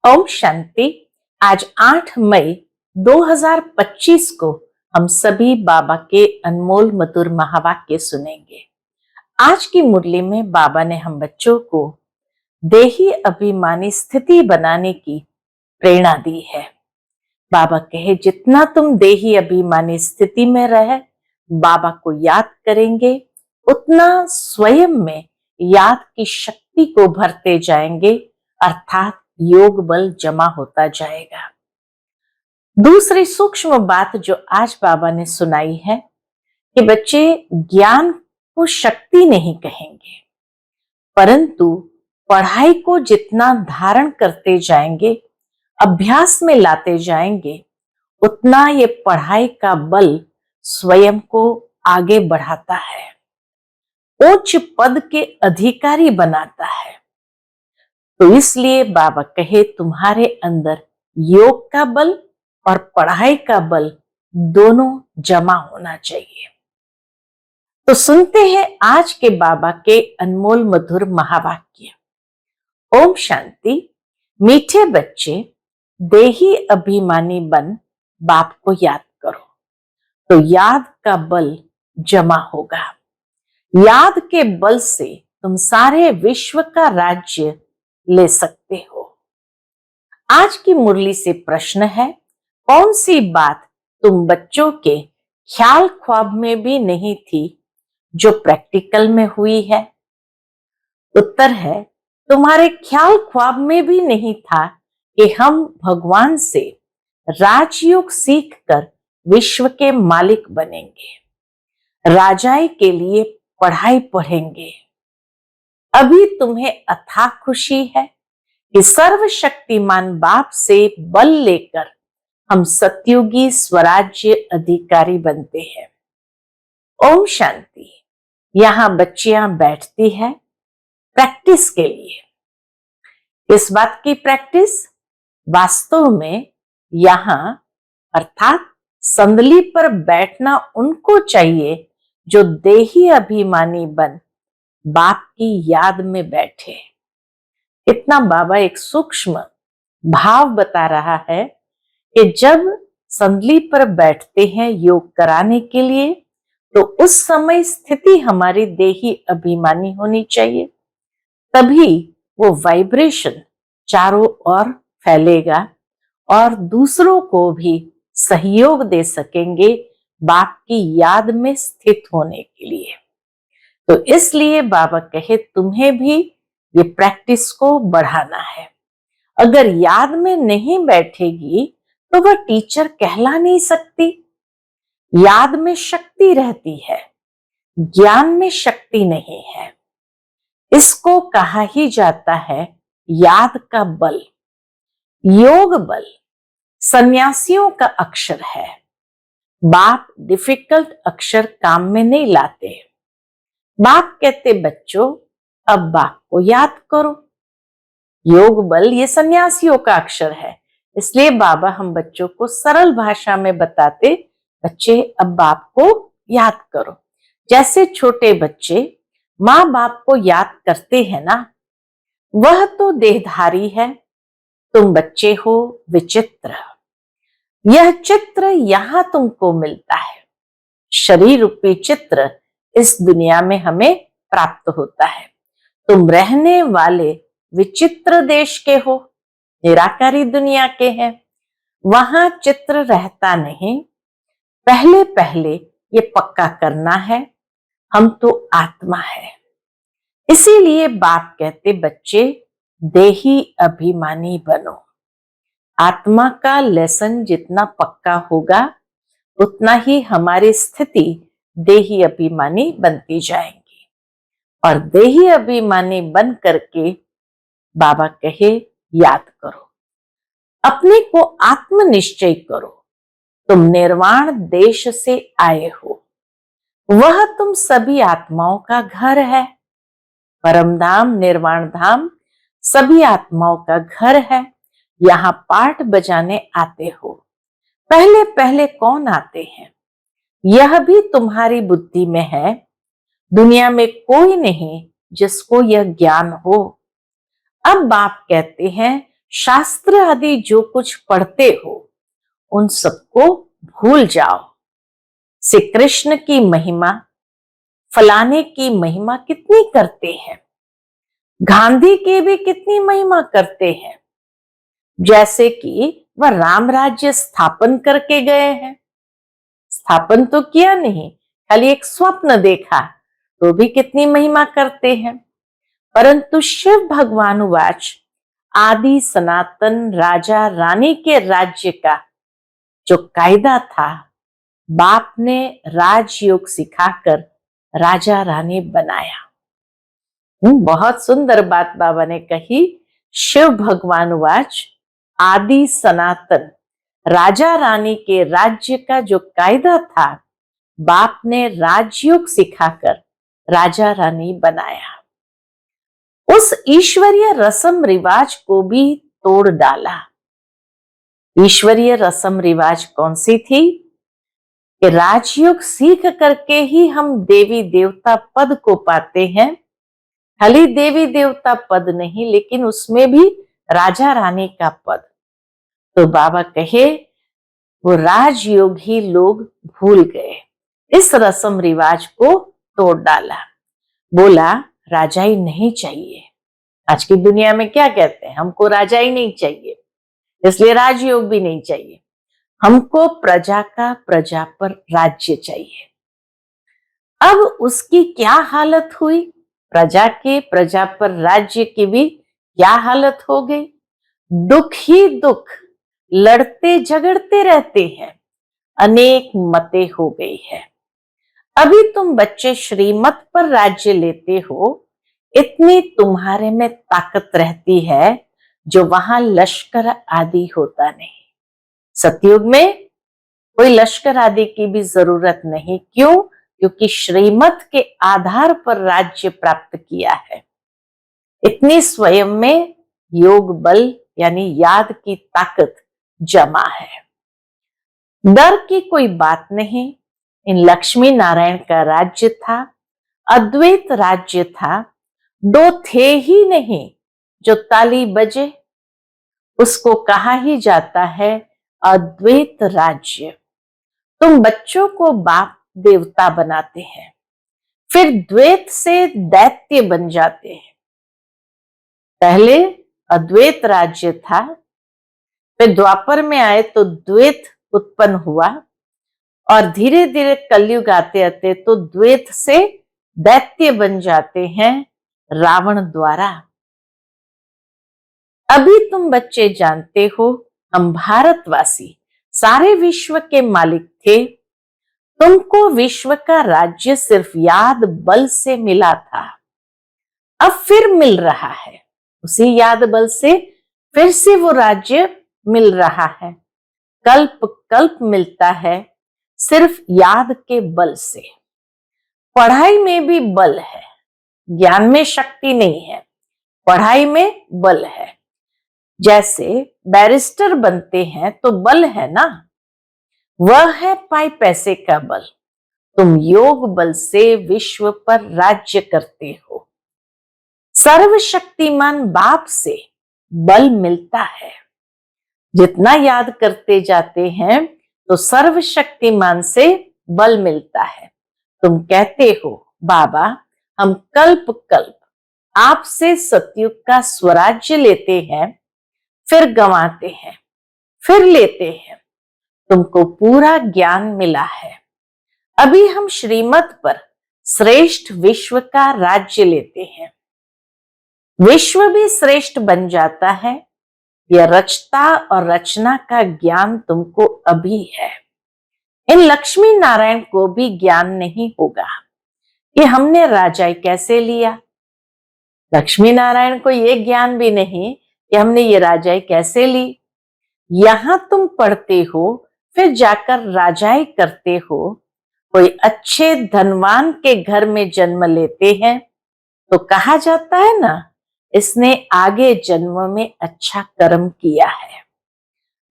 ओम शांति। आज 8 मई 2025 को हम सभी बाबा के अनमोल मधुर महावाक्य सुनेंगे। आज की मुरली में बाबा ने हम बच्चों को देही अभिमानी स्थिति बनाने की प्रेरणा दी है। बाबा कहे जितना तुम देही अभिमानी स्थिति में रहे बाबा को याद करेंगे उतना स्वयं में याद की शक्ति को भरते जाएंगे, अर्थात योग बल जमा होता जाएगा। दूसरी सूक्ष्म बात जो आज बाबा ने सुनाई है कि बच्चे ज्ञान को शक्ति नहीं कहेंगे, परंतु पढ़ाई को जितना धारण करते जाएंगे, अभ्यास में लाते जाएंगे, उतना ये पढ़ाई का बल स्वयं को आगे बढ़ाता है, उच्च पद के अधिकारी बनाता है। तो इसलिए बाबा कहे तुम्हारे अंदर योग का बल और पढ़ाई का बल दोनों जमा होना चाहिए। तो सुनते हैं आज के बाबा के अनमोल मधुर महावाक्य। ओम शांति। मीठे बच्चे, देही अभिमानी बन बाप को याद करो तो याद का बल जमा होगा। याद के बल से तुम सारे विश्व का राज्य ले सकते हो। आज की मुरली से प्रश्न है, कौन सी बात तुम बच्चों के ख्याल ख्वाब में भी नहीं थी जो प्रैक्टिकल में हुई है? उत्तर है, तुम्हारे ख्याल ख्वाब में भी नहीं था कि हम भगवान से राजयोग सीखकर विश्व के मालिक बनेंगे, राजाई के लिए पढ़ाई पढ़ेंगे। अभी तुम्हें अथाह खुशी है कि सर्वशक्तिमान बाप से बल लेकर हम सतयुगी स्वराज्य अधिकारी बनते हैं। ओम शांति। यहाँ बच्चियां बैठती है प्रैक्टिस के लिए। इस बात की प्रैक्टिस वास्तव में यहाँ अर्थात संदली पर बैठना उनको चाहिए जो देही अभिमानी बन बाप की याद में बैठे। इतना बाबा एक सूक्ष्म भाव बता रहा है कि जब संदली पर बैठते हैं योग कराने के लिए तो उस समय स्थिति हमारी देही अभिमानी होनी चाहिए, तभी वो वाइब्रेशन चारों ओर फैलेगा और दूसरों को भी सहयोग दे सकेंगे बाप की याद में स्थित होने के लिए। तो इसलिए बाबा कहे तुम्हें भी ये प्रैक्टिस को बढ़ाना है। अगर याद में नहीं बैठेगी तो वह टीचर कहला नहीं सकती। याद में शक्ति रहती है, ज्ञान में शक्ति नहीं है। इसको कहा ही जाता है याद का बल। योग बल सन्यासियों का अक्षर है। बाप डिफिकल्ट अक्षर काम में नहीं लाते। बाप कहते बच्चों अब बाप को याद करो। योग बल ये सन्यासियों का अक्षर है, इसलिए बाबा हम बच्चों को सरल भाषा में बताते, बच्चे अब बाप को याद करो। जैसे छोटे बच्चे माँ बाप को याद करते हैं ना, वह तो देहधारी है, तुम बच्चे हो विचित्र। यह चित्र यहां तुमको मिलता है। शरीर रूपी चित्र इस दुनिया में हमें प्राप्त होता है। तुम रहने वाले विचित्र देश के हो, निराकारी दुनिया के हैं, वहां चित्र रहता नहीं। पहले पहले ये पक्का करना है, हम तो आत्मा है। इसीलिए बाप कहते बच्चे देही अभिमानी बनो। आत्मा का लेसन जितना पक्का होगा उतना ही हमारी स्थिति देही अभिमानी बनती जाएंगी। और देही अभिमानी बन करके बाबा कहे याद करो, अपने को आत्मनिश्चय करो। तुम निर्वाण देश से आए हो, वह तुम सभी आत्माओं का घर है। परम धाम निर्वाण धाम सभी आत्माओं का घर है। यहाँ पाठ बजाने आते हो। पहले पहले कौन आते हैं यह भी तुम्हारी बुद्धि में है। दुनिया में कोई नहीं जिसको यह ज्ञान हो। अब बाप कहते हैं शास्त्र आदि जो कुछ पढ़ते हो उन सबको भूल जाओ। श्री कृष्ण की महिमा, फलाने की महिमा कितनी करते हैं, गांधी की भी कितनी महिमा करते हैं, जैसे कि वह राम राज्य स्थापन करके गए हैं। स्थापन तो किया नहीं, खाली एक स्वप्न देखा, तो भी कितनी महिमा करते हैं। परंतु शिव भगवान उवाच, आदि सनातन राजा रानी के राज्य का जो कायदा था, बाप ने राजयोग सिखाकर राजा रानी बनाया। बहुत सुंदर बात बाबा ने कही। शिव भगवान उवाच, आदि सनातन राजा रानी के राज्य का जो कायदा था, बाप ने राजयोग सिखाकर राजा रानी बनाया। उस ईश्वरीय रस्म रिवाज को भी तोड़ डाला। ईश्वरीय रस्म रिवाज कौन सी थी कि राजयोग सीख करके ही हम देवी देवता पद को पाते हैं। खाली देवी देवता पद नहीं, लेकिन उसमें भी राजा रानी का पद। तो बाबा कहे वो राजयोग ही लोग भूल गए, इस रस्म रिवाज को तोड़ डाला। बोला राजाई नहीं चाहिए। आज की दुनिया में क्या कहते हैं, हमको राजाई नहीं चाहिए, इसलिए राजयोग भी नहीं चाहिए, हमको प्रजा का प्रजा पर राज्य चाहिए। अब उसकी क्या हालत हुई, प्रजा के प्रजा पर राज्य की भी क्या हालत हो गई। दुख ही दुख, लड़ते झगड़ते रहते हैं, अनेक मतें हो गई है। अभी तुम बच्चे श्रीमत पर राज्य लेते हो, इतनी तुम्हारे में ताकत रहती है जो वहां लश्कर आदि होता नहीं। सतयुग में कोई लश्कर आदि की भी जरूरत नहीं। क्यों? क्योंकि श्रीमत के आधार पर राज्य प्राप्त किया है। इतनी स्वयं में योग बल यानी याद की ताकत जमा है। डर की कोई बात नहीं। इन लक्ष्मी नारायण का राज्य था, अद्वैत राज्य था। दो थे ही नहीं, जो ताली बजे उसको कहा ही जाता है अद्वैत राज्य। तुम बच्चों को बाप देवता बनाते हैं, फिर द्वैत से दैत्य बन जाते हैं। पहले अद्वैत राज्य था, फिर द्वापर में आए तो द्वैत उत्पन्न हुआ, और धीरे धीरे कलयुग आते आते तो द्वैत से दैत्य बन जाते हैं रावण द्वारा। अभी तुम बच्चे जानते हो, हम भारतवासी सारे विश्व के मालिक थे। तुमको विश्व का राज्य सिर्फ याद बल से मिला था, अब फिर मिल रहा है। उसी याद बल से फिर से वो राज्य मिल रहा है। कल्प कल्प मिलता है सिर्फ याद के बल से। पढ़ाई में भी बल है, ज्ञान में शक्ति नहीं है, पढ़ाई में बल है। जैसे बैरिस्टर बनते हैं तो बल है ना, वह है पाई पैसे का बल। तुम योग बल से विश्व पर राज्य करते हो। सर्वशक्तिमान बाप से बल मिलता है। जितना याद करते जाते हैं तो सर्वशक्तिमान से बल मिलता है। तुम कहते हो बाबा हम कल्प कल्प आपसे सतयुग का स्वराज्य लेते हैं, फिर गंवाते हैं, फिर लेते हैं। तुमको पूरा ज्ञान मिला है। अभी हम श्रीमत पर श्रेष्ठ विश्व का राज्य लेते हैं। विश्व भी श्रेष्ठ बन जाता है। यह रचता और रचना का ज्ञान तुमको अभी है। इन लक्ष्मी नारायण को भी ज्ञान नहीं होगा कि हमने राजाई कैसे लिया। लक्ष्मी नारायण को यह ज्ञान भी नहीं कि हमने ये राजाई कैसे ली। यहां तुम पढ़ते हो, फिर जाकर राजाई करते हो। कोई अच्छे धनवान के घर में जन्म लेते हैं तो कहा जाता है ना, इसने आगे जन्म में अच्छा कर्म किया है,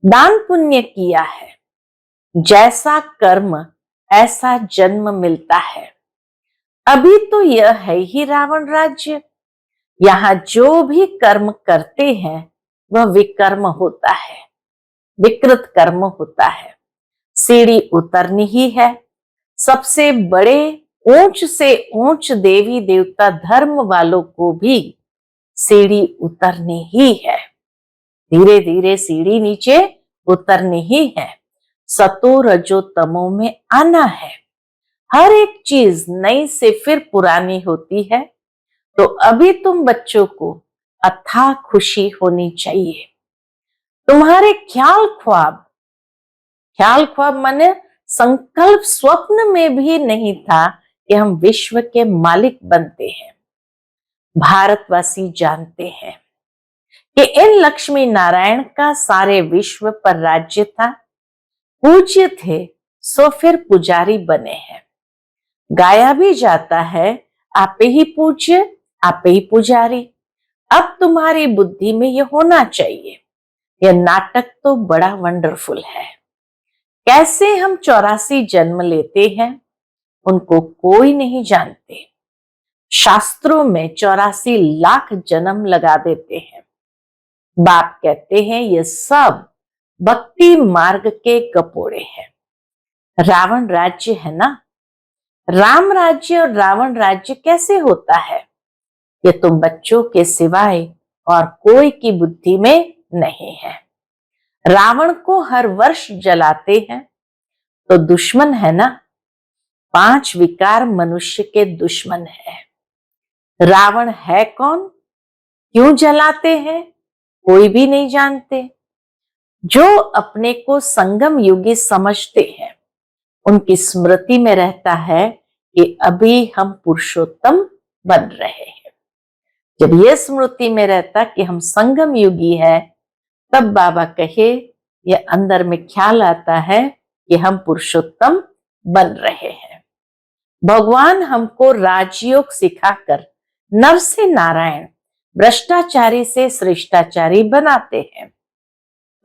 दान पुण्य किया है। जैसा कर्म ऐसा जन्म मिलता है। अभी तो यह है ही रावण राज्य। यहां जो भी कर्म करते हैं वह विकर्म होता है, विकृत कर्म होता है। सीढ़ी उतरनी ही है। सबसे बड़े ऊंच से ऊंच देवी देवता धर्म वालों को भी सीढ़ी उतरनी ही है। धीरे धीरे सीढ़ी नीचे उतरनी ही है। सतो रजो तमो में आना है। हर एक चीज नई से फिर पुरानी होती है। तो अभी तुम बच्चों को अथाह खुशी होनी चाहिए। तुम्हारे ख्याल ख्वाब माने संकल्प स्वप्न में भी नहीं था कि हम विश्व के मालिक बनते हैं। भारतवासी जानते हैं कि इन लक्ष्मी नारायण का सारे विश्व पर राज्य था। पूज्य थे सो फिर पुजारी बने हैं। गाया भी जाता है, आपे ही पूज्य आपे ही पुजारी। अब तुम्हारी बुद्धि में यह होना चाहिए। यह नाटक तो बड़ा वंडरफुल है। कैसे हम 84 जन्म लेते हैं उनको कोई नहीं जानते। शास्त्रों में 84 लाख जन्म लगा देते हैं। बाप कहते हैं ये सब भक्ति मार्ग के कपोड़े हैं। रावण राज्य है ना, राम राज्य और रावण राज्य कैसे होता है ये तुम बच्चों के सिवाय और कोई की बुद्धि में नहीं है। रावण को हर वर्ष जलाते हैं तो दुश्मन है ना। 5 विकार मनुष्य के दुश्मन है। रावण है कौन, क्यों जलाते हैं, कोई भी नहीं जानते। जो अपने को संगम युगी समझते हैं उनकी स्मृति में रहता है कि अभी हम पुरुषोत्तम बन रहे हैं। जब यह स्मृति में रहता कि हम संगम युगी है, तब बाबा कहे यह अंदर में ख्याल आता है कि हम पुरुषोत्तम बन रहे हैं। भगवान हमको राजयोग सिखाकर नर से नारायण, भ्रष्टाचारी से श्रेष्ठाचारी बनाते हैं।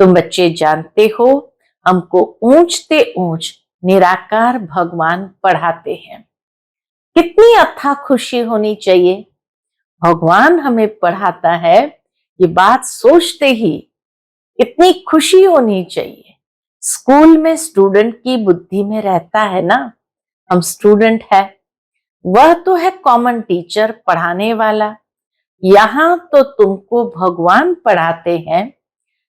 तुम बच्चे जानते हो हमको ऊंचते ऊंच निराकार भगवान पढ़ाते हैं। कितनी अथाह खुशी होनी चाहिए। भगवान हमें पढ़ाता है, ये बात सोचते ही कितनी खुशी होनी चाहिए। स्कूल में स्टूडेंट की बुद्धि में रहता है ना, हम स्टूडेंट है, वह तो है कॉमन टीचर पढ़ाने वाला। यहां तो तुमको भगवान पढ़ाते हैं।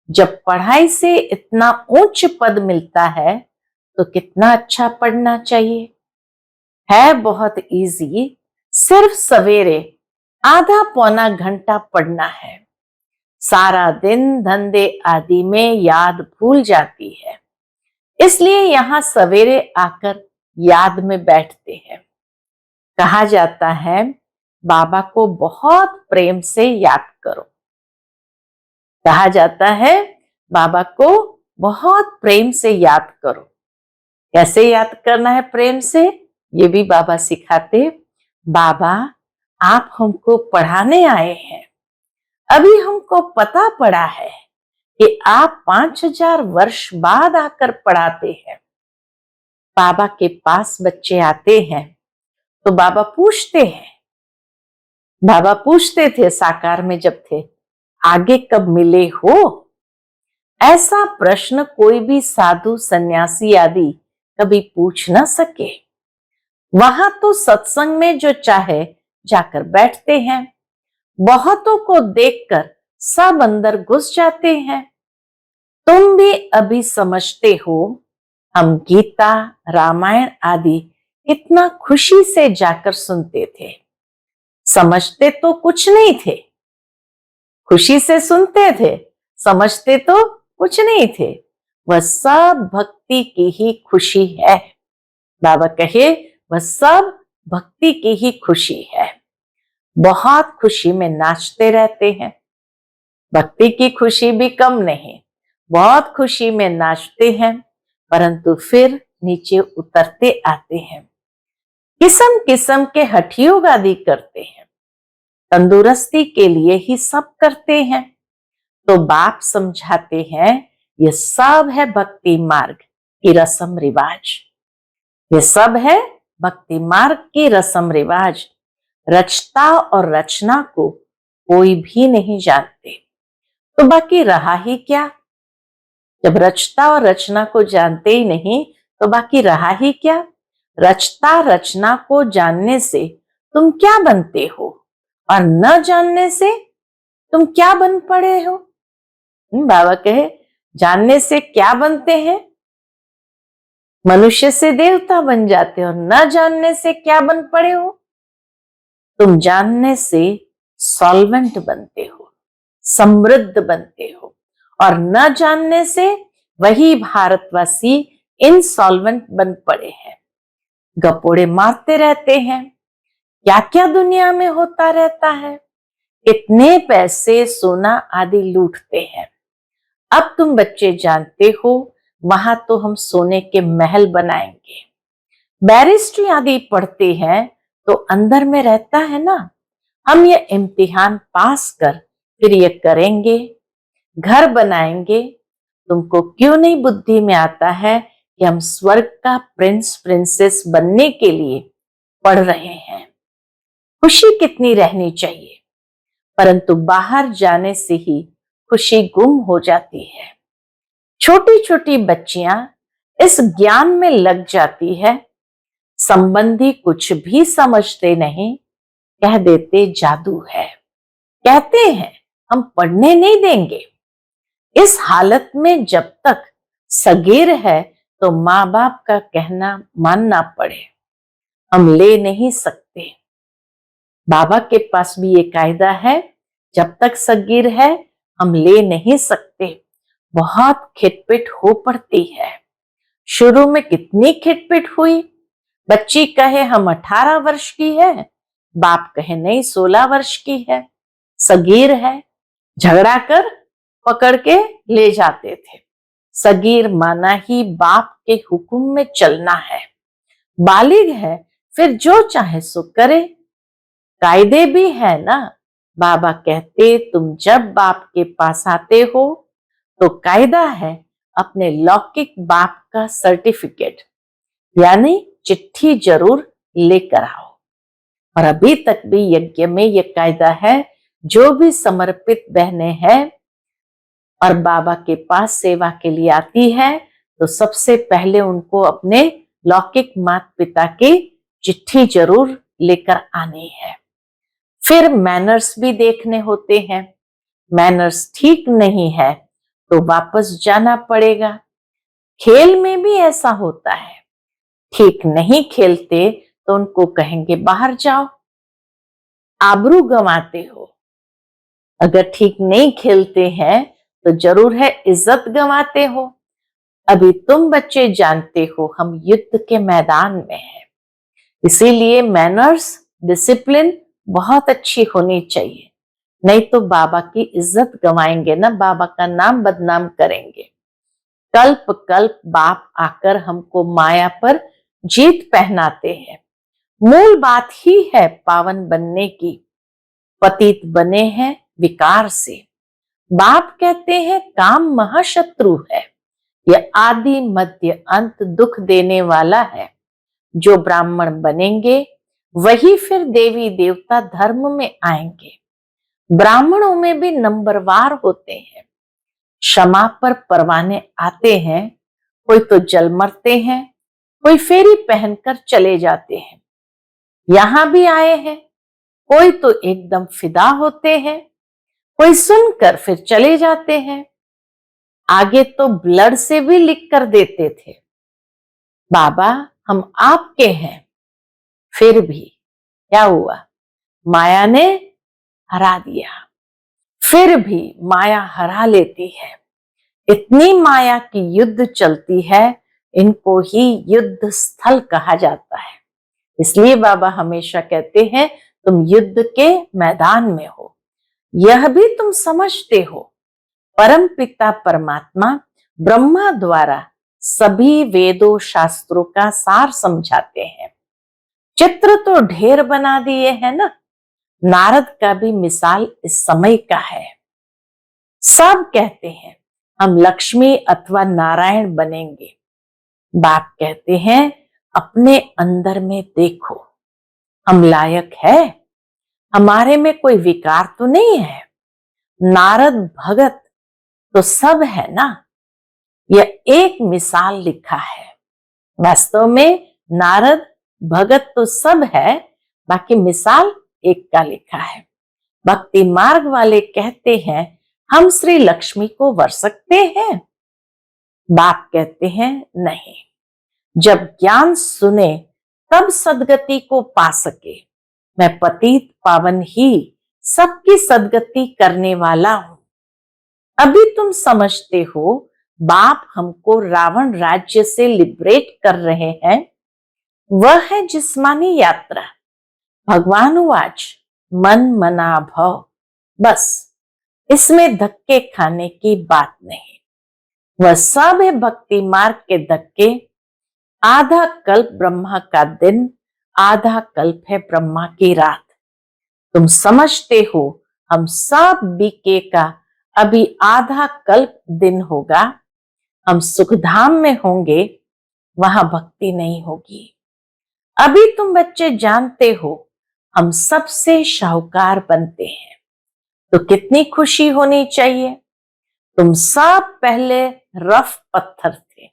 जब पढ़ाई से इतना उच्च पद मिलता है तो कितना अच्छा पढ़ना चाहिए। है बहुत इजी, सिर्फ सवेरे आधा पौना घंटा पढ़ना है। सारा दिन धंधे आदि में याद भूल जाती है, इसलिए यहां सवेरे आकर याद में बैठते हैं। कहा जाता है बाबा को बहुत प्रेम से याद करो। कहा जाता है बाबा को बहुत प्रेम से याद करो। कैसे याद करना है प्रेम से, ये भी बाबा सिखाते। बाबा आप हमको पढ़ाने आए हैं। अभी हमको पता पड़ा है कि आप 5000 वर्ष बाद आकर पढ़ाते हैं। बाबा के पास बच्चे आते हैं तो बाबा पूछते हैं, बाबा पूछते थे साकार में जब थे, आगे कब मिले हो। ऐसा प्रश्न कोई भी साधु सन्यासी आदि कभी पूछ ना सके। वहां तो सत्संग में जो चाहे जाकर बैठते हैं। बहुतों को देखकर सब अंदर घुस जाते हैं। तुम भी अभी समझते हो हम गीता रामायण आदि कितना खुशी से जाकर सुनते थे। समझते तो कुछ नहीं थे, खुशी से सुनते थे, समझते तो कुछ नहीं थे। वह सब भक्ति की ही खुशी है। बाबा कहे वह सब भक्ति की ही खुशी है। बहुत खुशी में नाचते रहते हैं। भक्ति की खुशी भी कम नहीं, बहुत खुशी में नाचते हैं, परंतु फिर नीचे उतरते आते हैं। किस्म किस्म के हठयोग आदि करते हैं। तंदुरुस्ती के लिए ही सब करते हैं। तो बाप समझाते हैं ये सब है भक्ति मार्ग की रस्म रिवाज। ये सब है भक्ति मार्ग की रस्म रिवाज। रचता और रचना को कोई भी नहीं जानते। तो बाकी रहा ही क्या? जब रचता और रचना को जानते ही नहीं तो बाकी रहा ही क्या? रचता रचना को जानने से तुम क्या बनते हो और न जानने से तुम क्या बन पड़े हो? बाबा कहे, जानने से क्या बनते हैं? मनुष्य से देवता बन जाते हो। न जानने से क्या बन पड़े हो? तुम जानने से सॉल्वेंट बनते हो, समृद्ध बनते हो, और न जानने से वही भारतवासी इनसॉल्वेंट बन पड़े हैं, गपोड़े मारते रहते हैं। क्या क्या दुनिया में होता रहता है, कितने पैसे सोना आदि लूटते हैं। अब तुम बच्चे जानते हो, वहां तो हम सोने के महल बनाएंगे। बैरिस्ट्री आदि पढ़ते हैं तो अंदर में रहता है ना, हम ये इम्तिहान पास कर फिर ये करेंगे, घर बनाएंगे। तुमको क्यों नहीं बुद्धि में आता है कि हम स्वर्ग का प्रिंस प्रिंसेस बनने के लिए पढ़ रहे हैं? खुशी कितनी रहनी चाहिए, परंतु बाहर जाने से ही खुशी गुम हो जाती है। छोटी छोटी बच्चियां इस ज्ञान में लग जाती है, संबंधी कुछ भी समझते नहीं, कह देते जादू है, कहते हैं हम पढ़ने नहीं देंगे। इस हालत में जब तक सगीर है तो माँ बाप का कहना मानना पड़े, हम ले नहीं सकते। बाबा के पास भी ये कायदा है, जब तक सगीर है हम ले नहीं सकते। बहुत खिटपिट हो पड़ती है। शुरू में कितनी खिटपिट हुई, बच्ची कहे हम 18 वर्ष की है, बाप कहे नहीं 16 वर्ष की है, सगीर है। झगड़ा कर पकड़ के ले जाते थे। सगीर माना ही बाप के हुक्म में चलना है। बालिग है फिर जो चाहे सो करे, कायदे भी है ना। बाबा कहते तुम जब बाप के पास आते हो तो कायदा है अपने लौकिक बाप का सर्टिफिकेट यानी चिट्ठी जरूर लेकर आओ। और अभी तक भी यज्ञ में यह कायदा है, जो भी समर्पित बहनें हैं और बाबा के पास सेवा के लिए आती है तो सबसे पहले उनको अपने लौकिक माता पिता की चिट्ठी जरूर लेकर आनी है। फिर मैनर्स भी देखने होते हैं, मैनर्स ठीक नहीं है तो वापस जाना पड़ेगा। खेल में भी ऐसा होता है, ठीक नहीं खेलते तो उनको कहेंगे बाहर जाओ, आबरू गंवाते हो। अगर ठीक नहीं खेलते हैं तो जरूर है इज्जत गंवाते हो। अभी तुम बच्चे जानते हो हम युद्ध के मैदान में हैं, इसीलिए मैनर्स डिसिप्लिन बहुत अच्छी होनी चाहिए, नहीं तो बाबा की इज्जत गंवाएंगे ना, बाबा का नाम बदनाम करेंगे। कल्प कल्प बाप आकर हमको माया पर जीत पहनाते हैं। मूल बात ही है पावन बनने की, पतित बने हैं विकार से। बाप कहते हैं काम महाशत्रु है, यह आदि मध्य अंत दुख देने वाला है। जो ब्राह्मण बनेंगे वही फिर देवी देवता धर्म में आएंगे। ब्राह्मणों में भी नंबरवार होते हैं, क्षमा पर परवाने आते हैं। कोई तो जल मरते हैं, कोई फेरी पहनकर चले जाते हैं। यहां भी आए हैं, कोई तो एकदम फिदा होते हैं, कोई सुनकर फिर चले जाते हैं। आगे तो ब्लड से भी लिख कर देते थे, बाबा हम आपके हैं। फिर भी क्या हुआ, माया ने हरा दिया। फिर भी माया हरा लेती है। इतनी माया की युद्ध चलती है, इनको ही युद्ध स्थल कहा जाता है। इसलिए बाबा हमेशा कहते हैं तुम युद्ध के मैदान में हो। यह भी तुम समझते हो, परम पिता परमात्मा ब्रह्मा द्वारा सभी वेदों शास्त्रों का सार समझाते हैं। चित्र तो ढेर बना दिए हैं ना, नारद का भी मिसाल इस समय का है। सब कहते हैं हम लक्ष्मी अथवा नारायण बनेंगे। बाप कहते हैं अपने अंदर में देखो, हम लायक है, हमारे में कोई विकार तो नहीं है। नारद भगत तो सब है ना। यह एक मिसाल लिखा है। वास्तव में नारद भगत तो सब है, बाकी मिसाल एक का लिखा है। भक्ति मार्ग वाले कहते हैं हम श्री लक्ष्मी को वर सकते हैं। बाप कहते हैं नहीं, जब ज्ञान सुने तब सदगति को पा सके। मैं पतित पावन ही सबकी सदगति करने वाला हूं। अभी तुम समझते हो बाप हमको रावण राज्य से लिबरेट कर रहे हैं। वह है जिस्मानी यात्रा। भगवान वाच मन मना भव, बस इसमें धक्के खाने की बात नहीं। वह सब है भक्ति मार्ग के धक्के। आधा कल्प ब्रह्मा का दिन, आधा कल्प है ब्रह्मा की रात। तुम समझते हो हम सब बीके का अभी आधा कल्प दिन होगा। हम सुखधाम में होंगे, वहां भक्ति नहीं होगी। अभी तुम बच्चे जानते हो हम सबसे शाहूकार बनते हैं, तो कितनी खुशी होनी चाहिए। तुम सब पहले रफ पत्थर थे।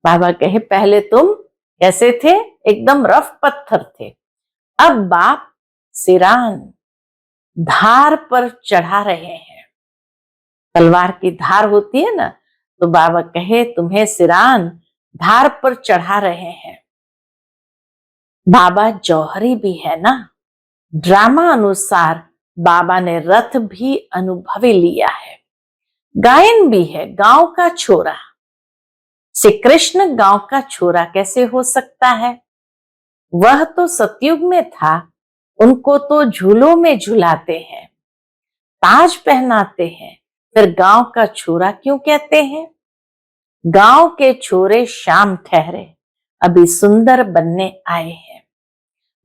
बाबा कहे पहले तुम कैसे थे, एकदम रफ पत्थर थे। अब बाप सिरान धार पर चढ़ा रहे हैं। तलवार की धार होती है ना, तो बाबा कहे तुम्हें सिरान धार पर चढ़ा रहे हैं। बाबा जौहरी भी है ना। ड्रामा अनुसार बाबा ने रथ भी अनुभवी लिया है। गायन भी है, गांव का छोरा। श्री कृष्ण गांव का छोरा कैसे हो सकता है? वह तो सतयुग में था। उनको तो झूलों में झुलाते हैं, ताज पहनाते हैं, फिर गांव का छोरा क्यों कहते हैं? गांव के छोरे शाम ठहरे, अभी सुंदर बनने आए हैं।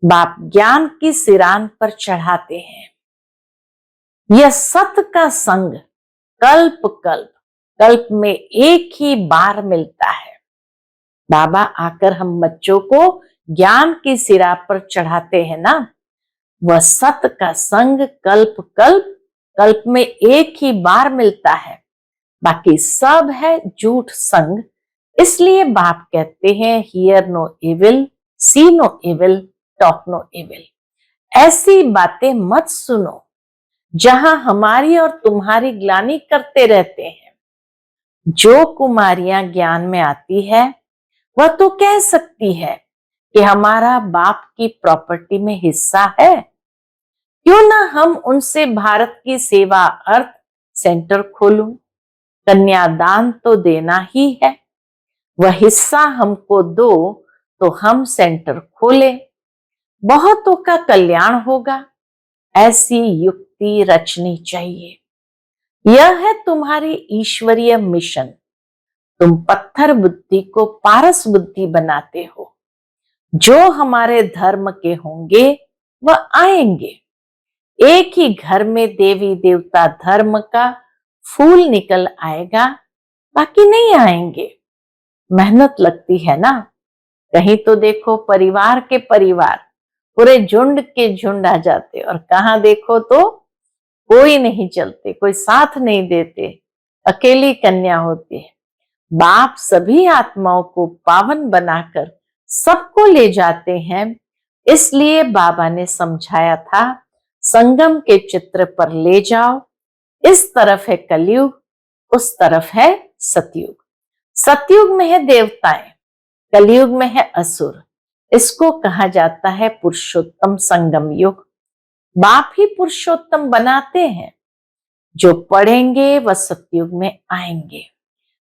बाप ज्ञान की सिरान पर चढ़ाते हैं। यह सत का संग कल्प कल्प कल्प में एक ही बार मिलता है। बाबा आकर हम बच्चों को ज्ञान की सिरा पर चढ़ाते हैं ना। वह सत का संग कल्प कल्प कल्प में एक ही बार मिलता है, बाकी सब है झूठ संग। इसलिए बाप कहते हैं hear no evil, see no evil, talk no evil. ऐसी बातें मत सुनो जहां हमारी और तुम्हारी ग्लानि करते रहते हैं। जो कुमारियां ज्ञान में आती है वह तो कह सकती है कि हमारा बाप की प्रॉपर्टी में हिस्सा है। क्यों ना हम उनसे भारत की सेवा अर्थ सेंटर खोलूं। कन्यादान तो देना ही है, वह हिस्सा हमको दो तो हम सेंटर खोले, बहुतों का कल्याण होगा। ऐसी युक्ति रचनी चाहिए। यह है तुम्हारी ईश्वरीय मिशन। तुम पत्थर बुद्धि को पारस बुद्धि बनाते हो। जो हमारे धर्म के होंगे वह आएंगे। एक ही घर में देवी देवता धर्म का फूल निकल आएगा, बाकी नहीं आएंगे। मेहनत लगती है ना। कहीं तो देखो परिवार के परिवार पूरे झुंड के झुंड आ जाते, और कहाँ देखो तो कोई नहीं चलते, कोई साथ नहीं देते, अकेली कन्या होती है। बाप सभी आत्माओं को पावन बनाकर सबको ले जाते हैं। इसलिए बाबा ने समझाया था संगम के चित्र पर ले जाओ। इस तरफ है कलयुग, उस तरफ है सतयुग। सतयुग में है देवताएं, कलयुग में है असुर। इसको कहा जाता है पुरुषोत्तम संगम युग। बाप ही पुरुषोत्तम बनाते हैं। जो पढ़ेंगे वह सतयुग में आएंगे,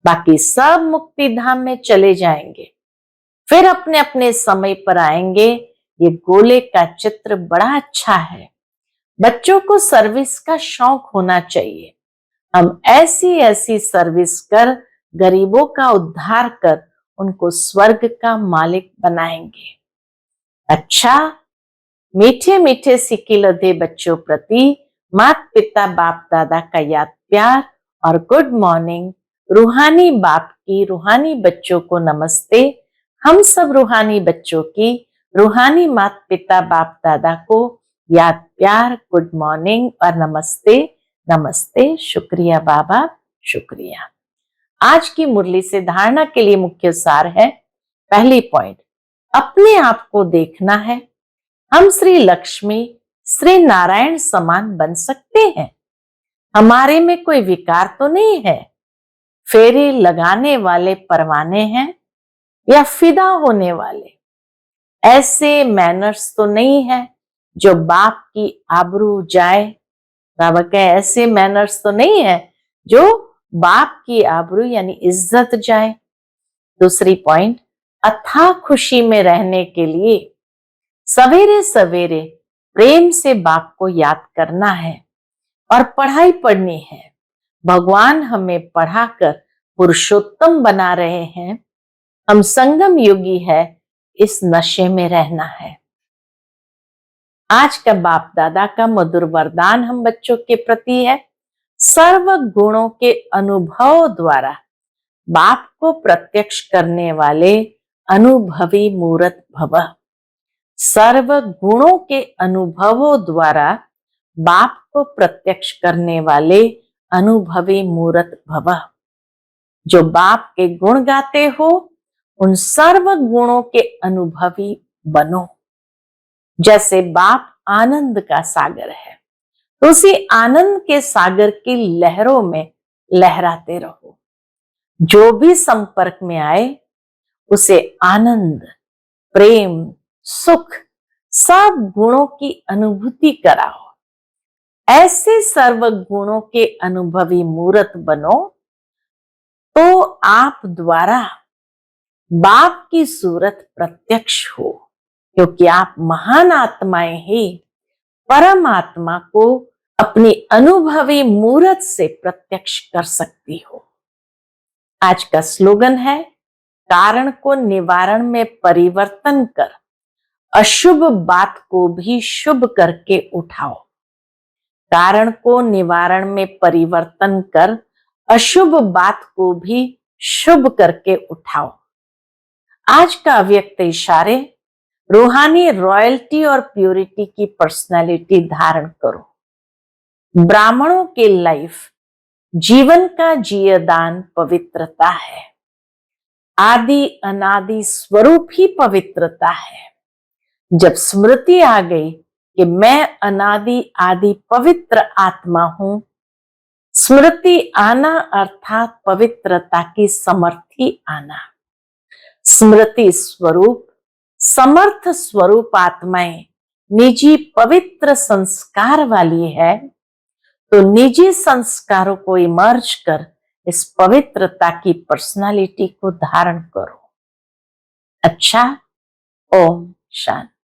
बाकी सब मुक्ति धाम में चले जाएंगे, फिर अपने अपने समय पर आएंगे। ये गोले का चित्र बड़ा अच्छा है। बच्चों को सर्विस का शौक होना चाहिए। हम ऐसी ऐसी सर्विस कर गरीबों का उद्धार कर उनको स्वर्ग का मालिक बनाएंगे। अच्छा, मीठे मीठे सिकिलधे बच्चों प्रति माता पिता बाप दादा का याद प्यार और गुड मॉर्निंग। रूहानी बाप की रूहानी बच्चों को नमस्ते। हम सब रूहानी बच्चों की रूहानी माता पिता बाप दादा को याद प्यार, गुड मॉर्निंग और नमस्ते। नमस्ते, शुक्रिया बाबा। शुक्रिया। आज की मुरली से धारणा के लिए मुख्य सार है, पहली पॉइंट, अपने आप को देखना है। हम श्री लक्ष्मी, श्री नारायण समान बन सकते हैं। हमारे में कोई विकार तो नहीं है। फेरी लगाने वाले परवाने हैं या फिदा होने वाले। ऐसे मैनर्स तो नहीं है जो बाप की आबरू जाए। बाबा कहे ऐसे मैनर्स तो नहीं है जो बाप की आबरू यानी इज्जत जाए। दूसरी पॉइंट, अथाह खुशी में रहने के लिए सवेरे सवेरे प्रेम से बाप को याद करना है और पढ़ाई पढ़नी है। भगवान हमें पढ़ाकर पुरुषोत्तम बना रहे हैं। हम संगम योगी है, इस नशे में रहना है। आज का बाप दादा का मधुर वरदान हम बच्चों के प्रति है, सर्व गुणों के अनुभव द्वारा बाप को प्रत्यक्ष करने वाले अनुभवी मूर्त भव। सर्व गुणों के अनुभवों द्वारा बाप को प्रत्यक्ष करने वाले अनुभवी मूर्त भव। जो बाप के गुण गाते हो, उन सर्व गुणों के अनुभवी बनो। जैसे बाप आनंद का सागर है, तो उसी आनंद के सागर की लहरों में लहराते रहो। जो भी संपर्क में आए उसे आनंद, प्रेम, सुख, सब गुणों की अनुभूति कराओ। ऐसे सर्व गुणों के अनुभवी मूर्त बनो तो आप द्वारा बाप की सूरत प्रत्यक्ष हो, क्योंकि आप महान आत्माएं ही परमात्मा को अपनी अनुभवी मूर्त से प्रत्यक्ष कर सकती हो। आज का स्लोगन है, कारण को निवारण में परिवर्तन कर अशुभ बात को भी शुभ करके उठाओ। कारण को निवारण में परिवर्तन कर अशुभ बात को भी शुभ करके उठाओ। आज का अव्यक्त इशारे, रूहानी रॉयल्टी और प्यूरिटी की पर्सनालिटी धारण करो। ब्राह्मणों के लाइफ जीवन का जीवदान पवित्रता है। आदि अनादि स्वरूप ही पवित्रता है। जब स्मृति आ गई कि मैं अनादि आदि पवित्र आत्मा हूं, स्मृति आना अर्थात पवित्रता की समर्थी आना। स्मृति स्वरूप समर्थ स्वरूप आत्माएं निजी पवित्र संस्कार वाली है, तो निजी संस्कारों को इमर्ज कर इस पवित्रता की पर्सनालिटी को धारण करो। अच्छा, ओम शांति।